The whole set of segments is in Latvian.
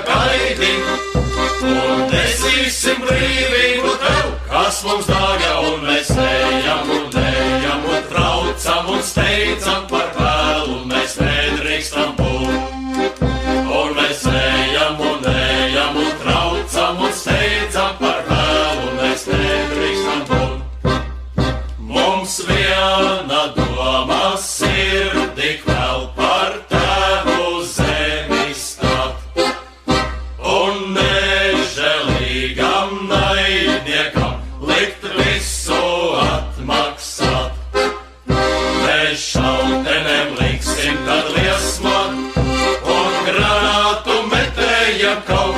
gaidim, un nesīsim brīvību tev, kas mums dārga, un mēs ejam un traucam un steidzam par vēlu, mēs nedrīkstam būt. Un mēs ejam un traucam un steidzam par vēlu, mēs nedrīkstam būt. Mums viena doma sirdī kvēl par Tēvu zemi stāt, un nežēlīgam naidniekam likt visu atmaksāt. Mēs šautenem liksim tad liesmot, un granātu metējam kaut,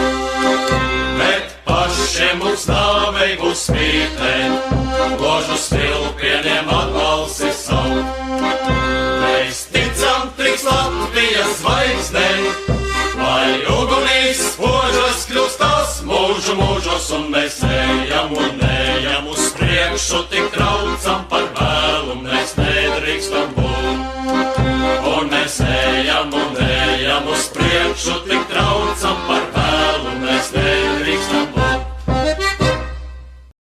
bet pašiem uz nāvei būs spītēt, ložu stilpieniem atbalsi savu. Mēs ticam trīs Latvijas zvaigznēm, lai ugunīs spožas kļūst tās mūžu mūžos, un mēs